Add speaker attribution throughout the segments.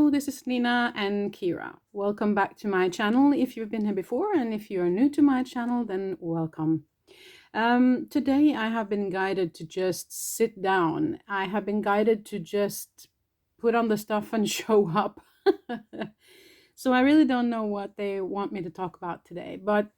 Speaker 1: Hello, this is Nina and Qira. Welcome back to my channel if you've been here before, and if you're new to my channel, then welcome. Today I have been guided to just sit down. I have been guided to just put on the stuff and show up. So I really don't know what they want me to talk about today. But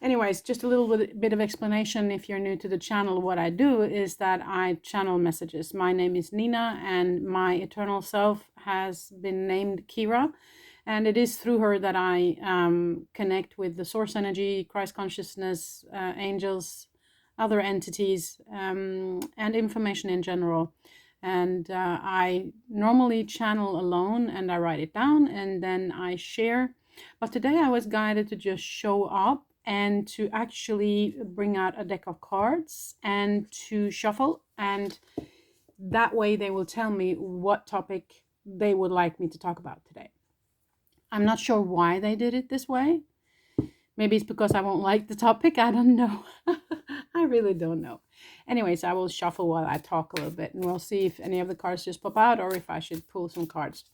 Speaker 1: anyways, just a little bit of explanation if you're new to the channel. What I do is that I channel messages. My name is Nina and my eternal self has been named Qira. And it is through her that I connect with the source energy, Christ consciousness, angels, other entities, and information in general. And I normally channel alone and I write it down and then I share. But today I was guided to just show up and to actually bring out a deck of cards and to shuffle. And that way they will tell me what topic they would like me to talk about today. I'm not sure why they did it this way. Maybe it's because I won't like the topic. I don't know. I really don't know. Anyways, I will shuffle while I talk a little bit and we'll see if any of the cards just pop out or if I should pull some cards.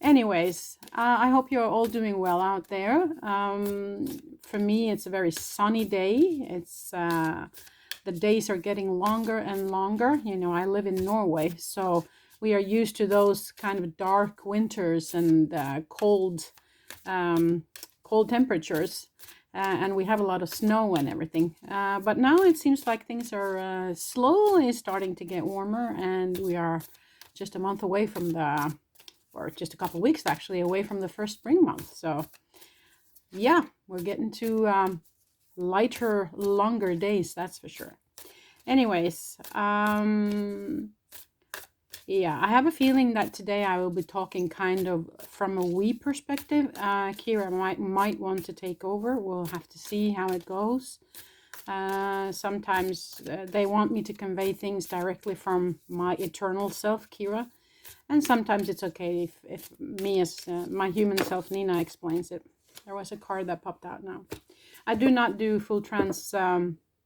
Speaker 1: Anyways, I hope you're all doing well out there. For me, it's a very sunny day. It's the days are getting longer and longer. You know, I live in Norway, so we are used to those kind of dark winters and cold temperatures. And we have a lot of snow and everything. But now it seems like things are slowly starting to get warmer, and we are just a month away from or just a couple of weeks actually, away from the first spring month. So yeah, we're getting to lighter, longer days, that's for sure. Anyways, yeah, I have a feeling that today I will be talking kind of from a we perspective. Qira might want to take over. We'll have to see how it goes. Sometimes they want me to convey things directly from my eternal self, Qira. And sometimes it's okay if me as my human self, Nina, explains it. There was a card that popped out now. I do not do full trance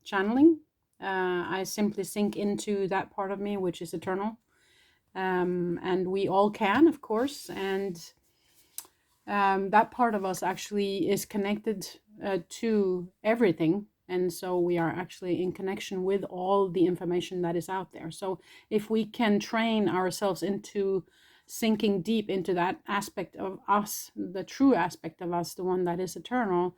Speaker 1: channeling. I simply sink into that part of me, which is eternal. And we all can, of course, and that part of us actually is connected to everything, and so we are actually in connection with all the information that is out there. So if we can train ourselves into sinking deep into that aspect of us, the true aspect of us, the one that is eternal,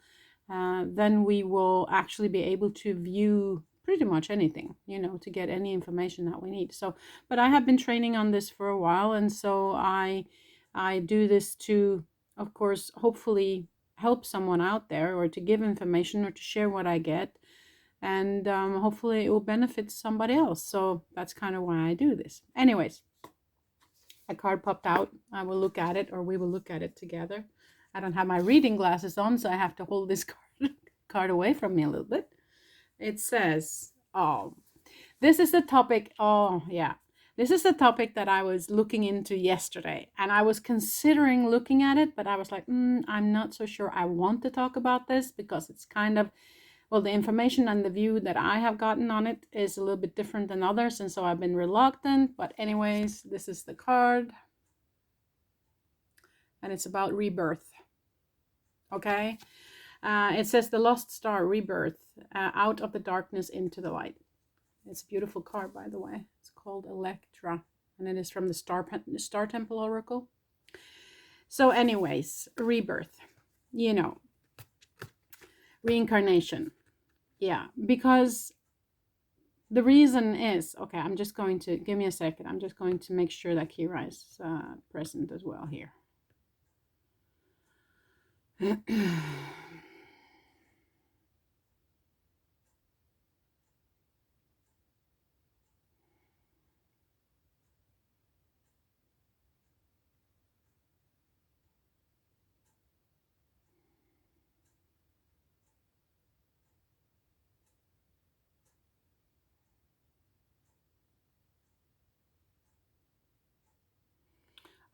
Speaker 1: then we will actually be able to view pretty much anything, you know, to get any information that we need. So, but I have been training on this for a while, and so I do this to, of course, hopefully help someone out there, or to give information, or to share what I get, and hopefully it will benefit somebody else. So that's kind of why I do this. Anyways, a card popped out. I will look at it, or we will look at it together. I don't have my reading glasses on, so I have to hold this card away from me a little bit. It says, this is the topic. This is the topic that I was looking into yesterday, and I was considering looking at it, but I was like, I'm not so sure I want to talk about this, because it's kind of, well, the information and the view that I have gotten on it is a little bit different than others, and so I've been reluctant. But anyways, this is the card, and it's about rebirth. Okay. It says the lost star, rebirth, out of the darkness into the light. It's a beautiful card, by the way. It's called Electra, and it is from the Star Temple Oracle. So anyways, rebirth, you know, reincarnation. Yeah, because the reason is, okay, I'm just going to, give me a second. I'm just going to make sure that Qira is present as well here.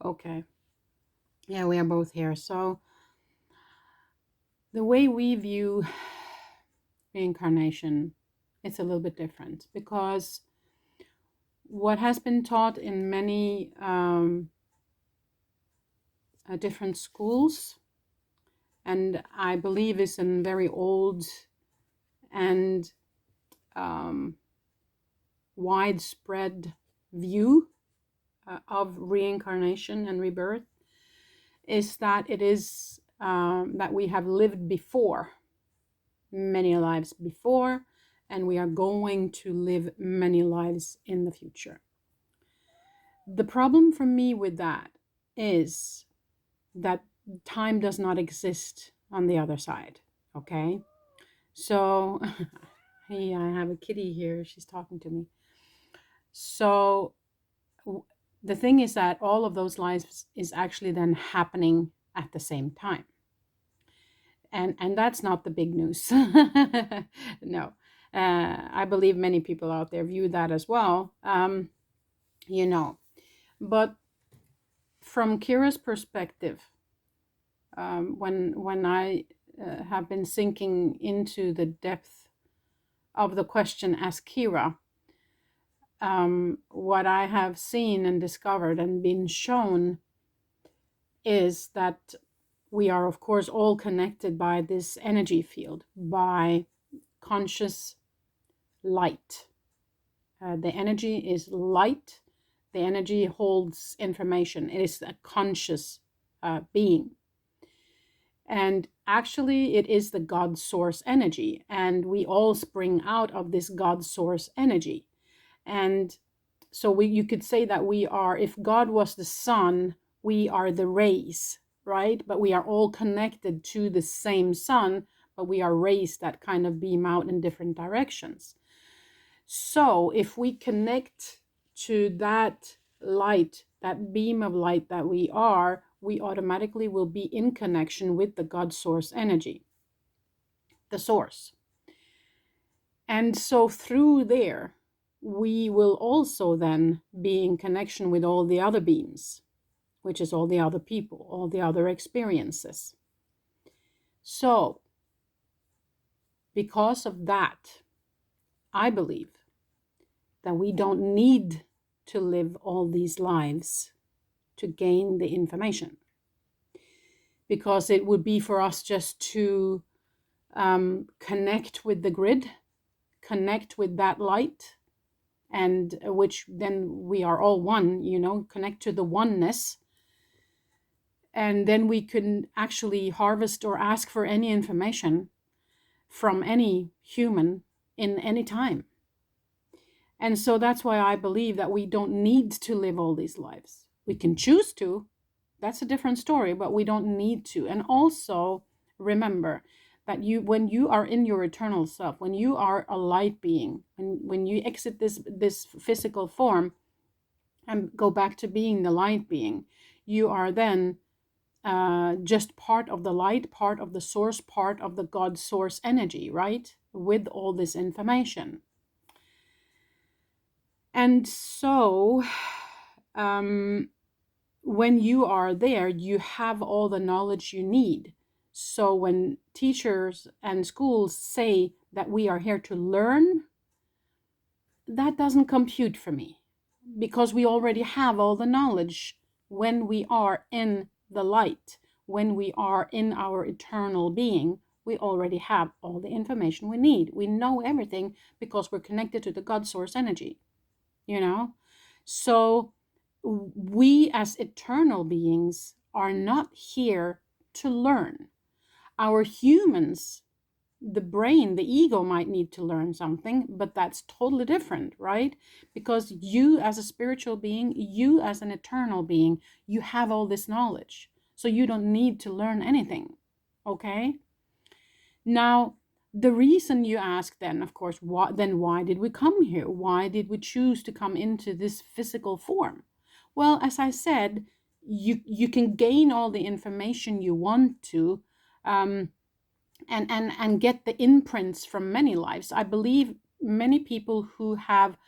Speaker 1: Okay. Yeah, we are both here. So the way we view reincarnation, it's a little bit different, because what has been taught in many different schools, and I believe it's a very old and widespread view of reincarnation and rebirth, is that it is that we have lived before, many lives before, and we are going to live many lives in the future. The problem for me with that is that time does not exist on the other side, okay? So, hey, I have a kitty here, she's talking to me. So, the thing is that all of those lives is actually then happening at the same time. And that's not the big news. No. I believe many people out there view that as well. You know, but from Qira's perspective, when I have been sinking into the depth of the question as Qira, what I have seen and discovered and been shown is that we are, of course, all connected by this energy field, by conscious light. The energy is light. The energy holds information. It is a conscious being. And actually, it is the God source energy. And we all spring out of this God source energy. And so you could say that we are, if God was the sun, we are the rays, right? But we are all connected to the same sun, but we are rays that kind of beam out in different directions. So if we connect to that light, that beam of light that we are, we automatically will be in connection with the God source energy, the source. And so through there, we will also then be in connection with all the other beams, which is all the other people, all the other experiences. So, because of that, I believe that we don't need to live all these lives to gain the information. Because it would be for us just to connect with the grid, connect with that light, and which then we are all one, connect to the oneness. And then we can actually harvest or ask for any information from any human in any time. And so that's why I believe that we don't need to live all these lives. We can choose to. That's a different story, but we don't need to. And also remember that when you are in your eternal self, when you are a light being, when you exit this physical form and go back to being the light being, you are then just part of the light, part of the source, part of the God source energy, right? With all this information. And so when you are there, you have all the knowledge you need. So when teachers and schools say that we are here to learn, that doesn't compute for me, because we already have all the knowledge when we are in the light, when we are in our eternal being. We already have all the information we need. We know everything because we're connected to the God source energy, So we as eternal beings are not here to learn. Our humans, the brain, the ego might need to learn something, but that's totally different, right? Because you as a spiritual being, you as an eternal being, you have all this knowledge. So you don't need to learn anything, okay? Now, the reason you ask then, of course, why did we come here? Why did we choose to come into this physical form? Well, as I said, you can gain all the information you want to, and get the imprints from many lives. I believe many people who have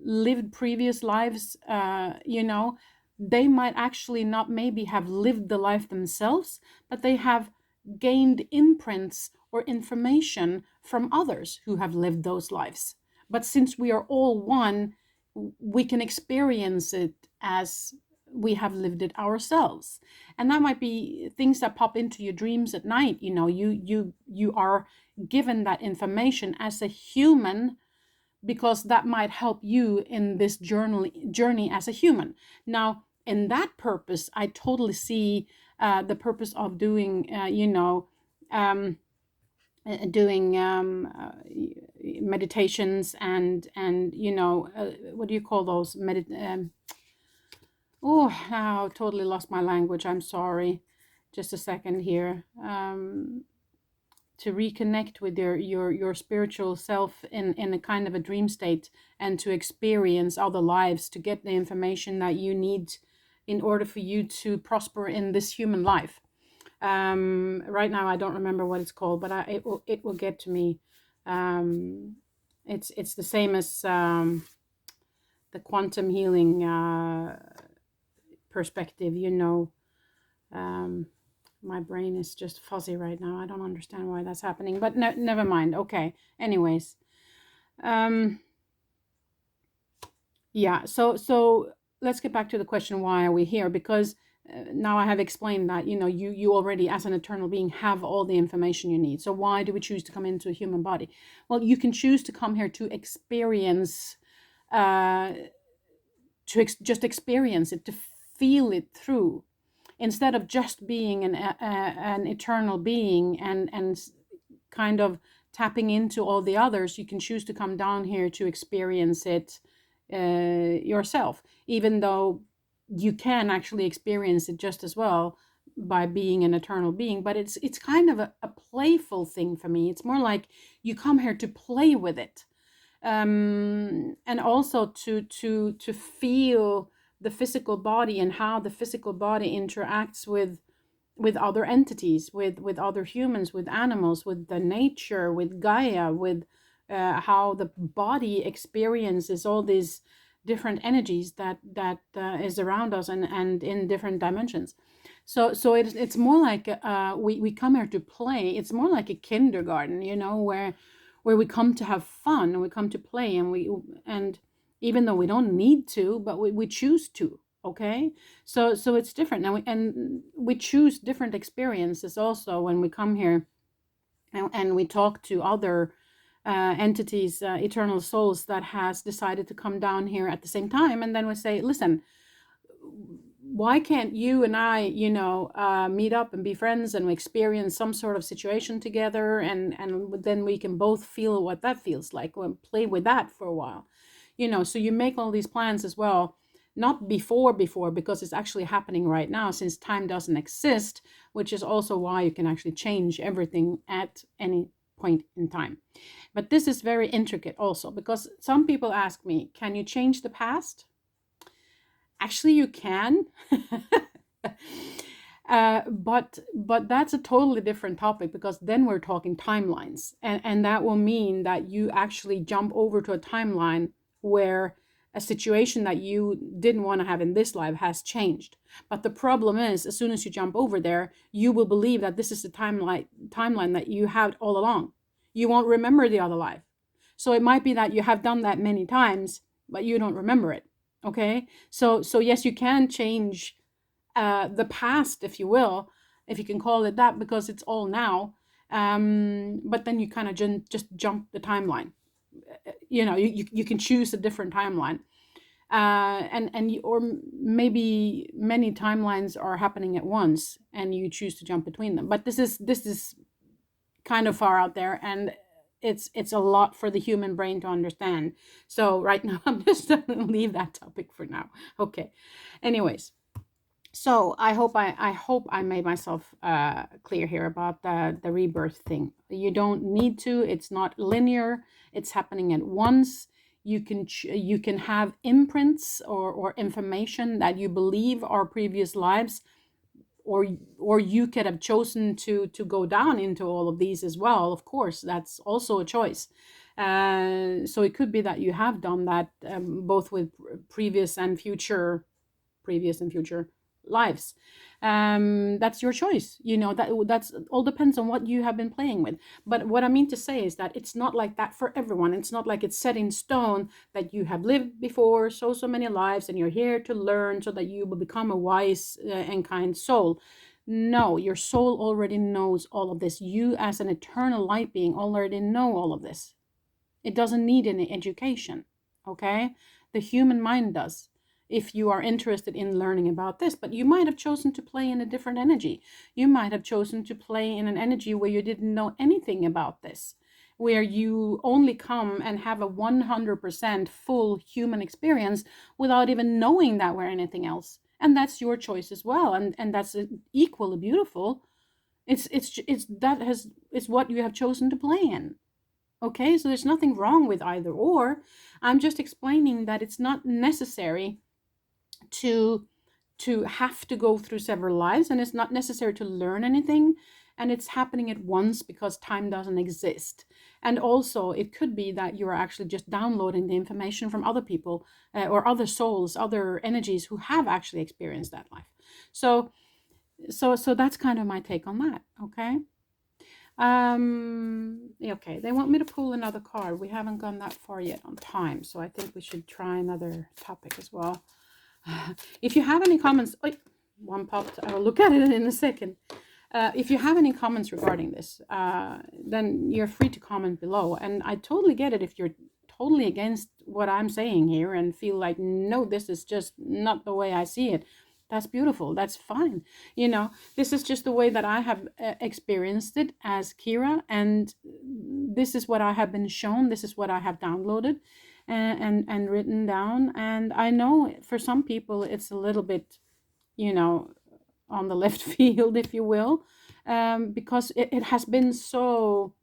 Speaker 1: lived previous lives, they might actually not maybe have lived the life themselves, but they have gained imprints or information from others who have lived those lives. But since we are all one, we can experience it as we have lived it ourselves. And that might be things that pop into your dreams at night. You are given that information as a human, because that might help you in this journey as a human. Now, in that purpose, I totally see the purpose of doing, doing meditations and what do you call those? Oh, I totally lost my language. I'm sorry. Just a second here. To reconnect with your spiritual self in a kind of a dream state, and to experience other lives, to get the information that you need in order for you to prosper in this human life. Right now I don't remember what it's called, but it will get to me. It's the same as the quantum healing perspective. My brain is just fuzzy right now. I don't understand why that's happening, but never mind. Okay. Anyways, yeah. So let's get back to the question: why are we here? Because now I have explained that you already, as an eternal being, have all the information you need. So why do we choose to come into a human body? Well, you can choose to come here to experience, just experience it, to feel it through, instead of just being an eternal being and kind of tapping into all the others. You can choose to come down here to experience it yourself, even though you can actually experience it just as well by being an eternal being. But it's kind of a playful thing for me. It's more like you come here to play with it, and also to feel the physical body and how the physical body interacts with other entities, with other humans, with animals, with the nature, with Gaia, with how the body experiences all these different energies that is around us and in different dimensions. So it's more like we come here to play. It's more like a kindergarten, where we come to have fun, and we come to play, and even though we don't need to, but we choose to. Okay, so it's different now, and we choose different experiences also when we come here, and we talk to other entities, eternal souls that has decided to come down here at the same time, and then we say, listen, why can't you and I, meet up and be friends and experience some sort of situation together, and then we can both feel what that feels like, and play with that for a while. So you make all these plans as well, not before, because it's actually happening right now, since time doesn't exist, which is also why you can actually change everything at any point in time. But this is very intricate also, because some people ask me, can you change the past? Actually, you can. But that's a totally different topic, because then we're talking timelines, and that will mean that you actually jump over to a timeline where a situation that you didn't want to have in this life has changed. But the problem is, as soon as you jump over there, you will believe that this is the timeline that you had all along. You won't remember the other life. So it might be that you have done that many times, but you don't remember it. Okay? So yes, you can change the past, if you will, if you can call it that, because it's all now. But then you kind of just jump the timeline. You can choose a different timeline, or maybe many timelines are happening at once, and you choose to jump between them. But this is kind of far out there, and it's a lot for the human brain to understand. So right now I'm just going to leave that topic for now. Okay. Anyways. So I hope I made myself clear here about the rebirth thing. You don't need to. It's not linear. It's happening at once. You can have imprints or information that you believe are previous lives, or you could have chosen to go down into all of these as well. Of course, that's also a choice. So it could be that you have done that both with previous and future lives. That's your choice. That's all depends on what you have been playing with. But what I mean to say is that it's not like that for everyone. It's not like it's set in stone that you have lived before so many lives and you're here to learn so that you will become a wise and kind soul. No, your soul already knows all of this. You as an eternal light being already know all of this. It doesn't need any education, okay? The human mind does, if you are interested in learning about this. But you might have chosen to play in a different energy. You might have chosen to play in an energy where you didn't know anything about this, where you only come and have a 100% full human experience without even knowing that we're anything else. And that's your choice as well. And that's equally beautiful. It's what you have chosen to play in. Okay, so there's nothing wrong with either or. I'm just explaining that it's not necessary to have to go through several lives, and it's not necessary to learn anything, and it's happening at once because time doesn't exist. And also it could be that you're actually just downloading the information from other people or other souls, other energies who have actually experienced that life. So that's kind of my take on that. Okay. Okay, they want me to pull another card. We haven't gone that far yet on time, so I think we should try another topic as well. If you have any comments, one popped, I will look at it in a second. If you have any comments regarding this, then you're free to comment below. And I totally get it if you're totally against what I'm saying here and feel like, no, this is just not the way I see it. That's beautiful. That's fine. This is just the way that I have experienced it as Qira, and this is what I have been shown. This is what I have downloaded and written down. And I know for some people it's a little bit, on the left field, if you will, because it has been so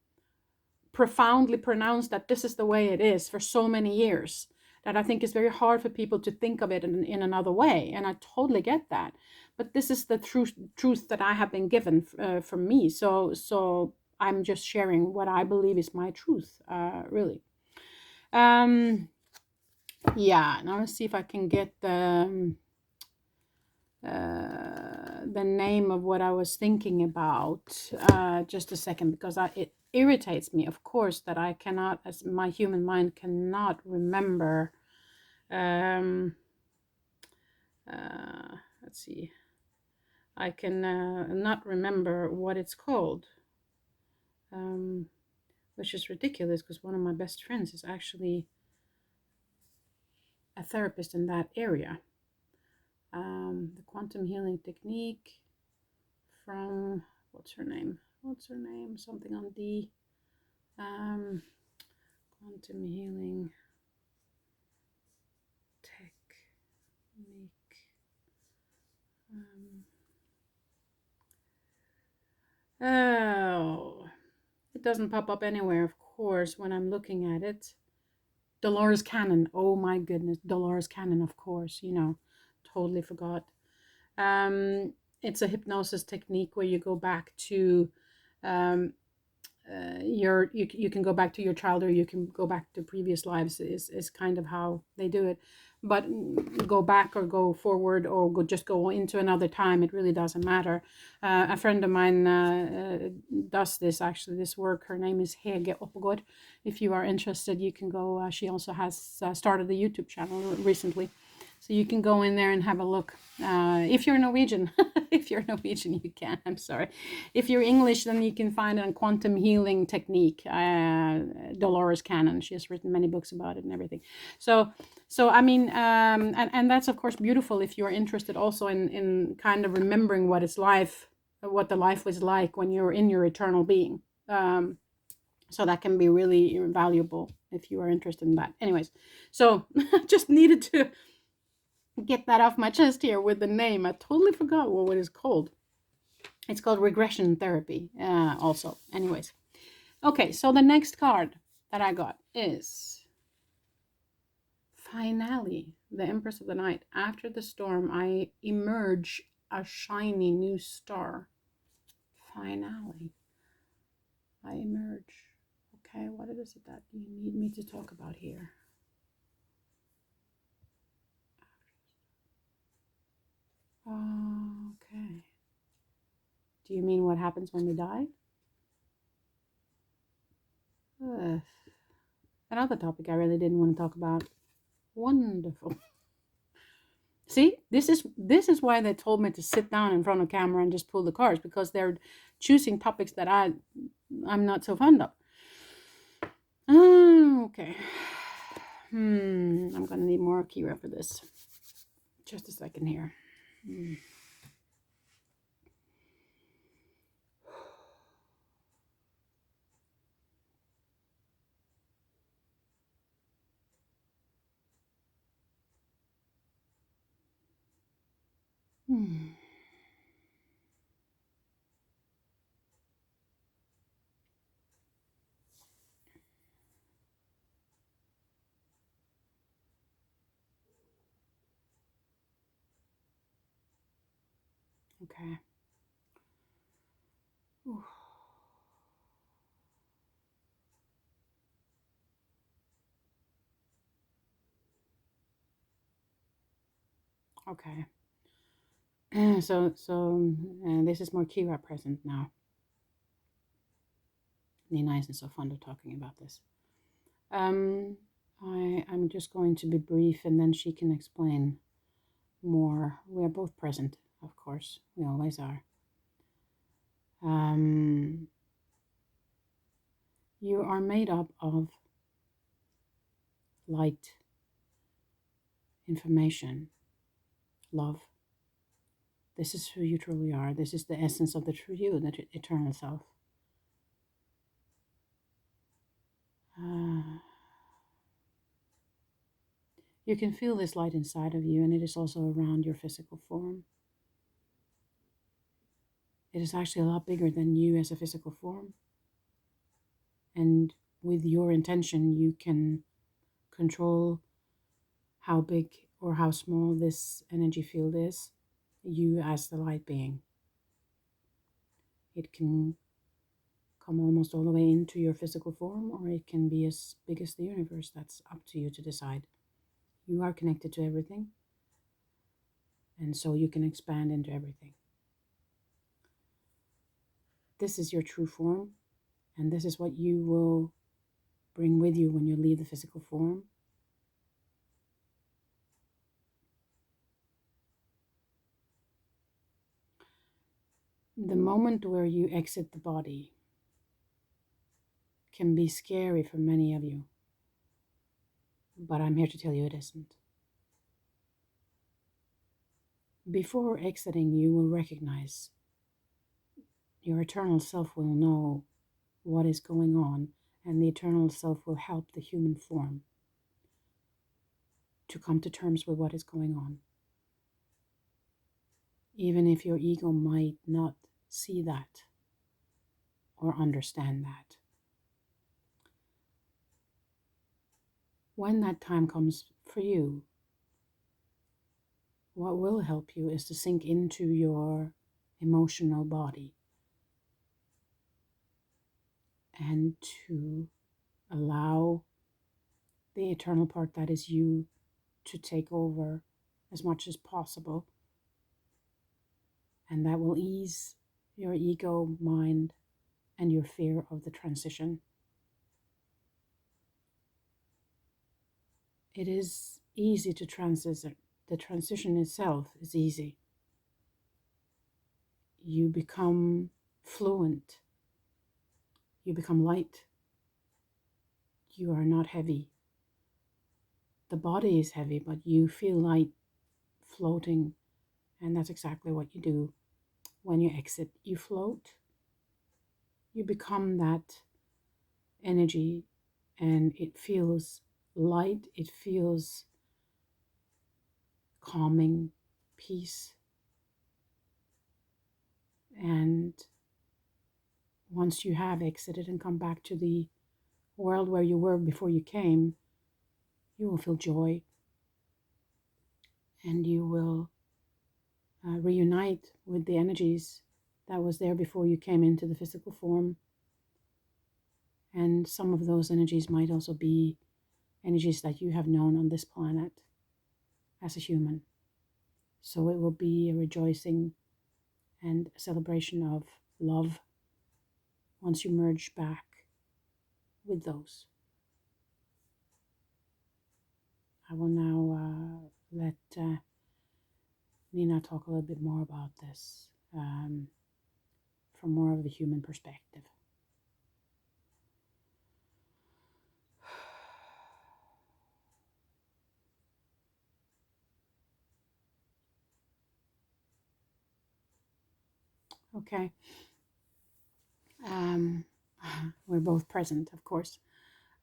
Speaker 1: profoundly pronounced that this is the way it is for so many years, that I think it's very hard for people to think of it in another way. And I totally get that. But this is the truth that I have been given from me. So I'm just sharing what I believe is my truth, really. Yeah, now let's see if I can get the name of what I was thinking about. Just a second, because it irritates me, of course, that I cannot, as my human mind cannot remember. Let's see. I can not remember what it's called, which is ridiculous because one of my best friends is actually a therapist in that area. The quantum healing technique from, what's her name? Something on D. Quantum healing technique. Oh, it doesn't pop up anywhere, of course, when I'm looking at it. Dolores Cannon. Oh my goodness, Dolores Cannon, of course, totally forgot. It's a hypnosis technique where you go back to you can go back to your child, or you can go back to previous lives, is kind of how they do it. But go back or go forward or just go into another time, it really doesn't matter. A friend of mine does this work. Her name is Hege Oppegård. If you are interested, you can go. She also has started a YouTube channel recently, so you can go in there and have a look. If you're Norwegian, you can. I'm sorry. If you're English, then you can find it on quantum healing technique. Dolores Cannon. She has written many books about it and everything. So I mean, and that's of course beautiful if you're interested also in kind of remembering what the life was like when you're in your eternal being. So that can be really valuable if you are interested in that. Anyways, so just needed to get that off my chest here with the name. I totally forgot what it's called. It's called regression therapy also. Anyways. Okay, so the next card that I got is finally the Empress of the Night. After the storm, I emerge a shiny new star. Finally, I emerge. Okay, what is it that you need me to talk about here? Do you mean what happens when we die? Another topic I really didn't want to talk about. Wonderful. See, this is why they told me to sit down in front of camera and just pull the cards, because they're choosing topics that I'm not so fond of. Okay. I'm gonna need more Qira for this. Just a second here. Okay. Okay. So this is more Qira present now. Nina isn't so fond of talking about this. I'm just going to be brief, and then she can explain more. We are both present, of course. We always are. You are made up of light, information, love. This is who you truly are. This is the essence of the true you, the eternal self. You can feel this light inside of you, and it is also around your physical form. It is actually a lot bigger than you as a physical form. And with your intention, you can control how big or how small this energy field is, you as the light being. It can come almost all the way into your physical form, or it can be as big as the universe. That's up to you to decide. You are connected to everything, and so you can expand into everything. This is your true form, and this is what you will bring with you when you leave the physical form. The moment where you exit the body can be scary for many of you, but I'm here to tell you it isn't. Before exiting, you will recognize, your eternal self will know what is going on, and the eternal self will help the human form to come to terms with what is going on. Even if your ego might not see that or understand that. When that time comes for you, what will help you is to sink into your emotional body and to allow the eternal part that is you to take over as much as possible. And that will ease your ego, mind, and your fear of the transition. It is easy to transition. The transition itself is easy. You become fluent. You become light. You are not heavy. The body is heavy, but you feel light floating, and that's exactly what you do when you exit. You float. You become that energy, and it feels light. It feels calming, peace. And once you have exited and come back to the world where you were before you came, you will feel joy, and you will reunite with the energies that was there before you came into the physical form. And some of those energies might also be energies that you have known on this planet as a human. So it will be a rejoicing and a celebration of love once you merge back with those. I will now let Nina talk a little bit more about this from more of a human perspective. Okay. We're both present, of course.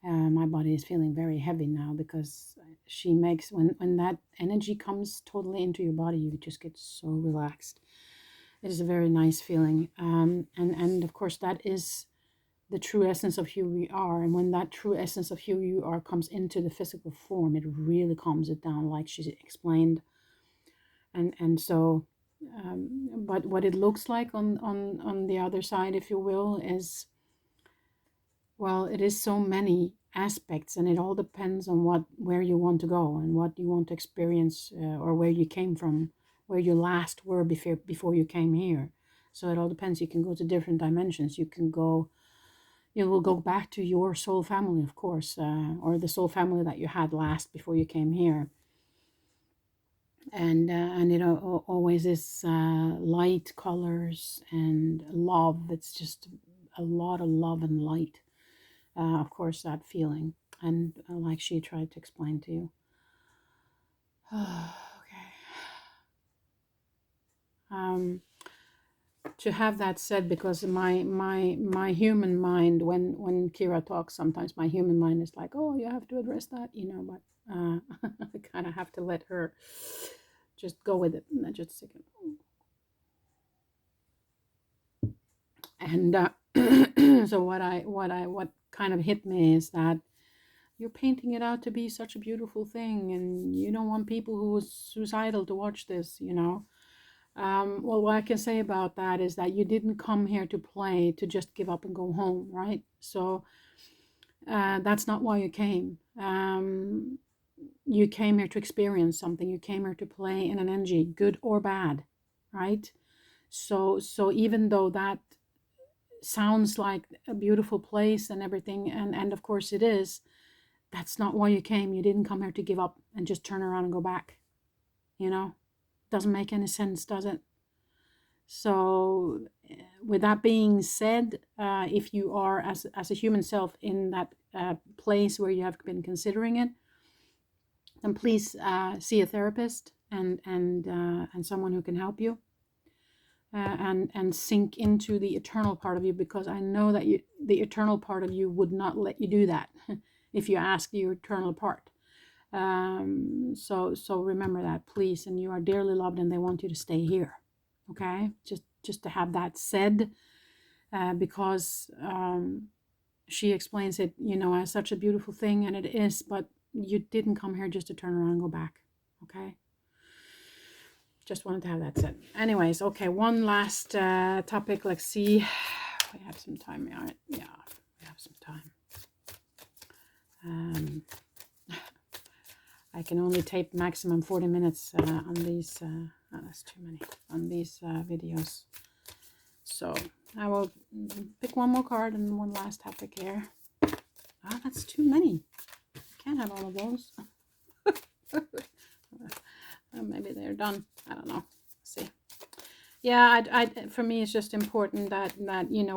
Speaker 1: My body is feeling very heavy now because she makes, when that energy comes totally into your body, you just get so relaxed. It is a very nice feeling. And of course, that is the true essence of who we are. And when that true essence of who you are comes into the physical form, it really calms it down, like she explained. And so, but what it looks like on the other side, if you will, is, well, it is so many aspects, and it all depends on where you want to go and what you want to experience, or where you came from, where you last were before you came here. So it all depends. You can go to different dimensions. You will go back to your soul family, of course, or the soul family that you had last before you came here. And it always is light, colors, and love. It's just a lot of love and light. Of course, that feeling, and like she tried to explain to you. Okay. To have that said, because my human mind, when Qira talks, sometimes my human mind is like, oh, you have to address that, but I kind of have to let her just go with it. And just a second. And so what kind of hit me is that you're painting it out to be such a beautiful thing, and you don't want people who are suicidal to watch this, Well, what I can say about that is that you didn't come here to play, to just give up and go home, right? So that's not why you came. You came here to experience something. You came here to play in an energy, good or bad, right? So even though that sounds like a beautiful place and everything, and of course it is, that's not why you came. You didn't come here to give up and just turn around and go back. Doesn't make any sense, does it? So with that being said, if you are as a human self in that place where you have been considering it, then please see a therapist and someone who can help you, and sink into the eternal part of you, because I know that the eternal part of you would not let you do that if you ask your eternal part. So remember that, please. And you are dearly loved, and they want you to stay here. Okay, just to have that said, because she explains it, as such a beautiful thing, and it is. But you didn't come here just to turn around and go back. Okay. Just wanted to have that said. Anyways, okay, one last topic. Let's see. We have some time. Yeah, we have some time. I can only tape maximum 40 minutes on these. That's too many on these videos. So I will pick one more card and one last topic here. That's too many. I can't have all of those. Maybe they're done. I don't know. Let's see. Yeah, for me, it's just important that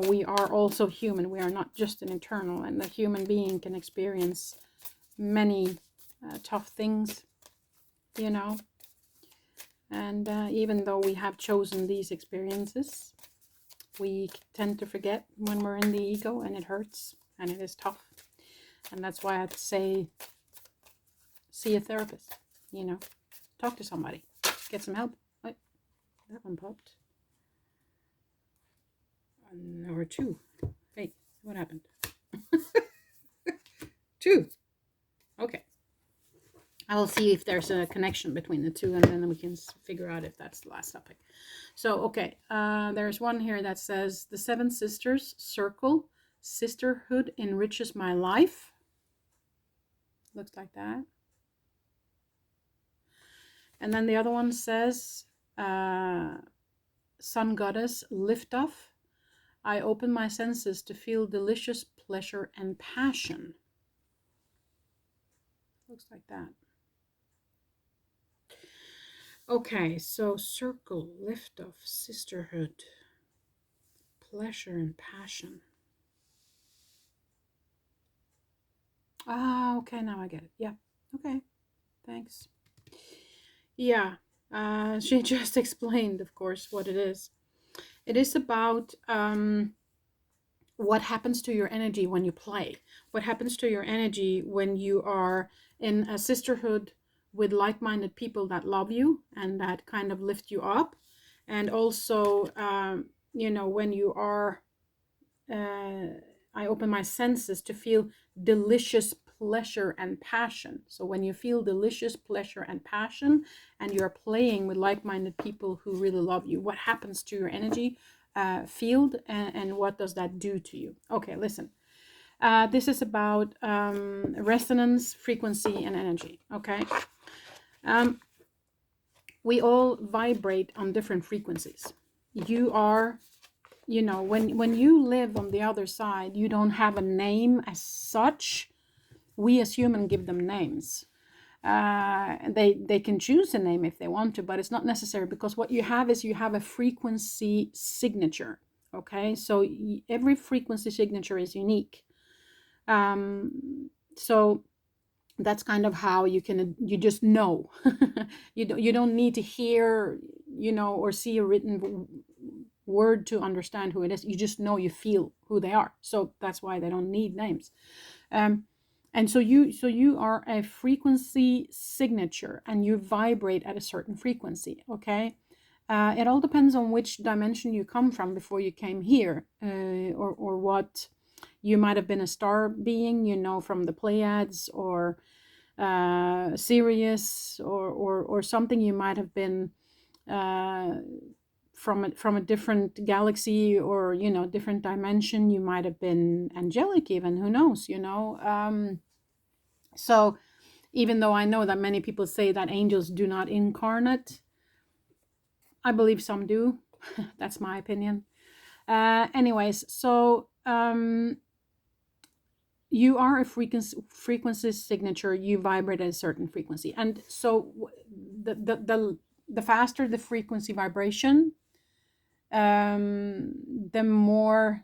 Speaker 1: we are also human. We are not just an eternal, and the human being can experience many tough things, and even though we have chosen these experiences, we tend to forget when we're in the ego, and it hurts, and it is tough. And that's why I'd say see a therapist, talk to somebody, get some help. Wait, that one popped. Or two. Hey, what happened? Two. Okay. I will see if there's a connection between the two, and then we can figure out if that's the last topic. So, okay, there's one here that says, the Seven Sisters circle, sisterhood enriches my life. Looks like that. And then the other one says, Sun Goddess lift off, I open my senses to feel delicious pleasure and passion. Looks like that. Okay, so circle, lift off, sisterhood, pleasure and passion. Ah, okay, now I get it. Yeah, okay, thanks. Yeah, she just explained, of course, what it is. It is about what happens to your energy when you play. What happens to your energy when you are in a sisterhood with like-minded people that love you and that kind of lift you up. And also, when you are, I open my senses to feel delicious pleasure and passion. So when you feel delicious pleasure and passion and you're playing with like-minded people who really love you, what happens to your energy field, and what does that do to you? Okay, listen. This is about resonance, frequency, and energy. Okay. We all vibrate on different frequencies. You are, when you live on the other side, you don't have a name as such. We as humans give them names. They can choose a name if they want to, but it's not necessary, because what you have is you have a frequency signature. Okay, so every frequency signature is unique. So that's kind of how you just know. you don't need to hear, or see a written word to understand who it is. You just know, you feel who they are. So that's why they don't need names. And so you are a frequency signature, and you vibrate at a certain frequency. Okay. It all depends on which dimension you come from before you came here, or what you might have been a star being, from the Pleiades, or Sirius, or something. You might have been from a different galaxy, or different dimension. You might have been angelic even, who knows. So even though I know that many people say that angels do not incarnate, I believe some do. That's my opinion. Anyways, so you are a frequency signature. You vibrate at a certain frequency, and so the faster the frequency vibration, the more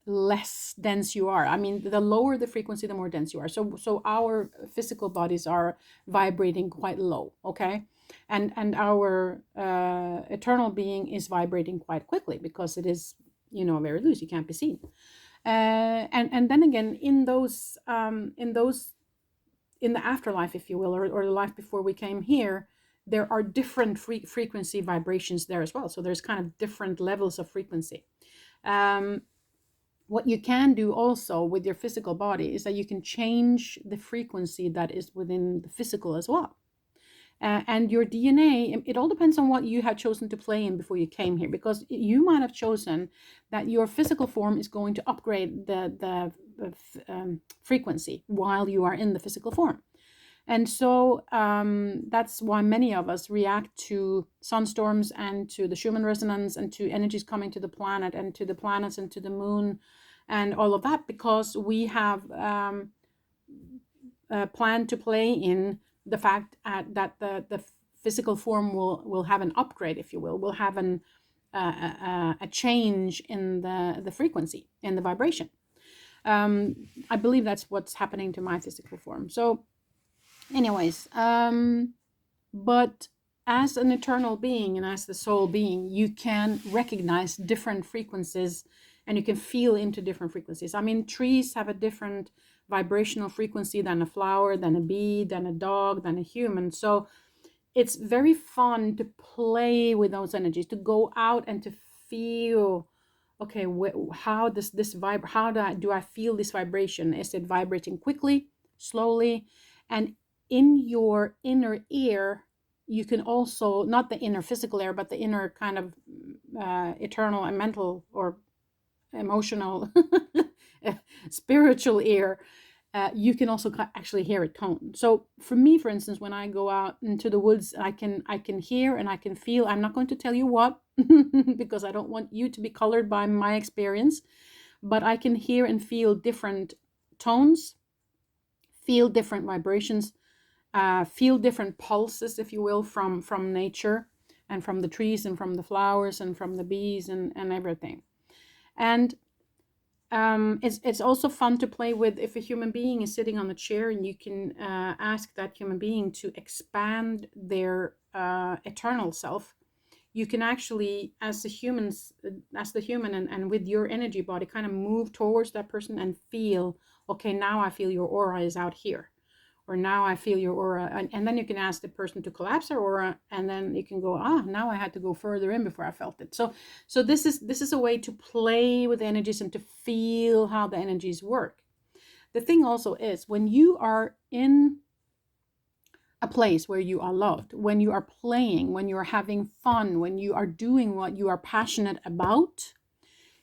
Speaker 1: less dense you are. I mean, the lower the frequency, the more dense you are. So our physical bodies are vibrating quite low, okay, and our eternal being is vibrating quite quickly, because it is, very loose. You can't be seen. And then again, in the afterlife, if you will, or the life before we came here, there are different frequency vibrations there as well. So there's kind of different levels of frequency. What you can do also with your physical body is that you can change the frequency that is within the physical as well. And your DNA, it all depends on what you have chosen to play in before you came here, because you might have chosen that your physical form is going to upgrade the frequency while you are in the physical form. And so that's why many of us react to sunstorms and to the Schumann resonance and to energies coming to the planet and to the planets and to the moon and all of that, because we have planned to play in the fact that the physical form will have an upgrade, if you will have a change in the frequency, in the vibration. I believe that's what's happening to my physical form. So anyways, but as an eternal being and as the soul being, you can recognize different frequencies, and you can feel into different frequencies. I mean, trees have a different vibrational frequency than a flower, than a bee, than a dog, than a human. So it's very fun to play with those energies, to go out and to feel, okay, how does this vibrate? How do I feel this vibration? Is it vibrating quickly, slowly? And in your inner ear, you can also, not the inner physical ear, but the inner kind of eternal and mental or emotional spiritual ear, you can also actually hear a tone. So for me, for instance, when I go out into the woods, I can hear and I can feel. I'm not going to tell you what because I don't want you to be colored by my experience, but I can hear and feel different tones, feel different vibrations, feel different pulses, if you will, from nature and from the trees and from the flowers and from the bees and everything. And it's also fun to play with if a human being is sitting on a chair, and you can ask that human being to expand their eternal self. You can actually, as the human and with your energy body, kind of move towards that person and feel, okay, now I feel your aura is out here, or now I feel your aura, and then you can ask the person to collapse their aura, and then you can go, now I had to go further in before I felt it. So this is a way to play with energies and to feel how the energies work. The thing also is, when you are in a place where you are loved, when you are playing, when you are having fun, when you are doing what you are passionate about,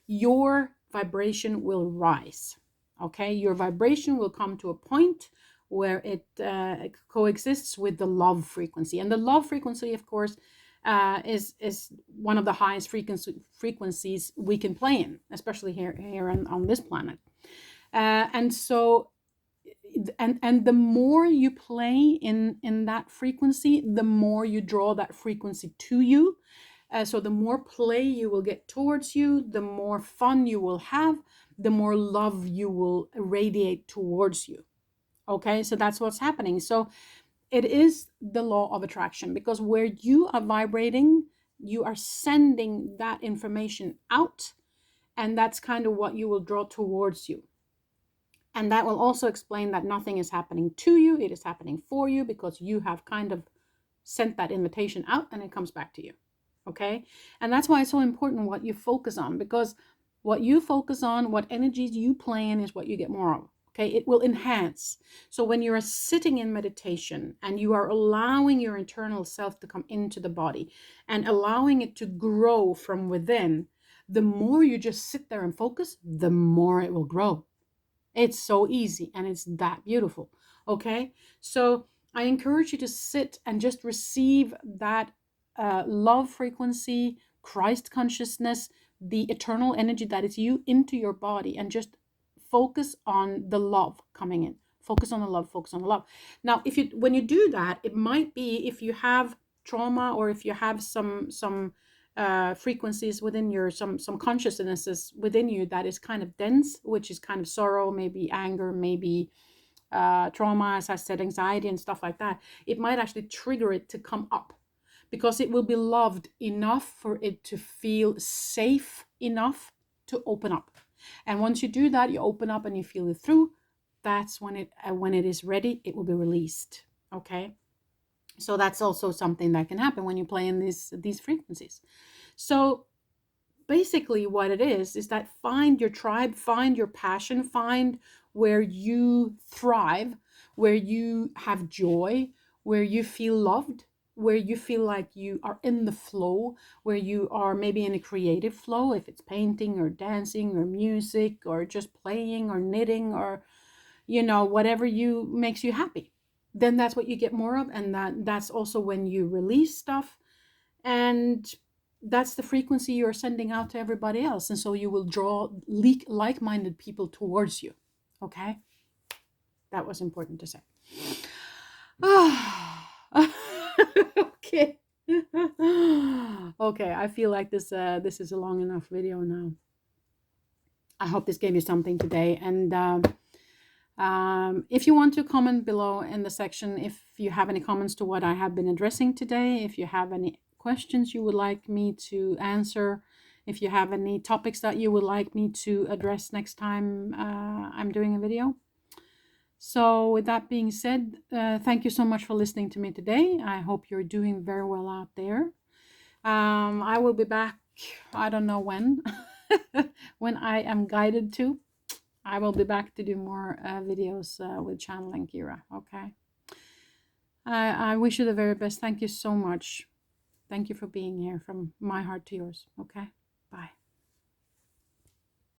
Speaker 1: your vibration will rise. Okay, your vibration will come to a point where it coexists with the love frequency, and the love frequency, of course, is one of the highest frequencies we can play in, especially here on this planet. And so, and the more you play in that frequency, the more you draw that frequency to you. So the more play you will get towards you, the more fun you will have, the more love you will radiate towards you. Okay, so that's what's happening. So it is the law of attraction, because where you are vibrating, you are sending that information out, and that's kind of what you will draw towards you. And that will also explain that nothing is happening to you, it is happening for you, because you have kind of sent that invitation out and it comes back to you. Okay, and that's why it's so important what you focus on, because what you focus on, what energies you play in, is what you get more of. Okay, it will enhance. So when you are sitting in meditation and you are allowing your internal self to come into the body and allowing it to grow from within, the more you just sit there and focus, the more it will grow. It's so easy and it's that beautiful. Okay, so I encourage you to sit and just receive that love frequency, Christ consciousness, the eternal energy that is you into your body, and just focus on the love coming in. Focus on the love, focus on the love. Now, when you do that, it might be, if you have trauma, or if you have some frequencies within your, some consciousnesses within you that is kind of dense, which is kind of sorrow, maybe anger, maybe trauma, as I said, anxiety and stuff like that. It might actually trigger it to come up, because it will be loved enough for it to feel safe enough to open up. And once you do that, you open up and you feel it through. That's when it is ready, it will be released. Okay, so that's also something that can happen when you play in these frequencies. So basically what it is that find your tribe, find your passion, find where you thrive, where you have joy, where you feel loved, where you feel like you are in the flow, where you are maybe in a creative flow, if it's painting or dancing or music or just playing or knitting or, whatever makes you happy. Then that's what you get more of, and that's also when you release stuff, and that's the frequency you're sending out to everybody else, and so you will draw like-minded people towards you. Okay, that was important to say. Okay. Okay, I feel like this is a long enough video now. I hope this gave you something today, and if you want to comment below in the section, if you have any comments to what I have been addressing today, if you have any questions you would like me to answer, if you have any topics that you would like me to address next time I'm doing a video. So with that being said, thank you so much for listening to me today. I hope you're doing very well out there. I will be back, I don't know when, when I am guided to. I will be back to do more videos with Channeling Qira. Okay. I wish you the very best. Thank you so much. Thank you for being here, from my heart to yours. Okay.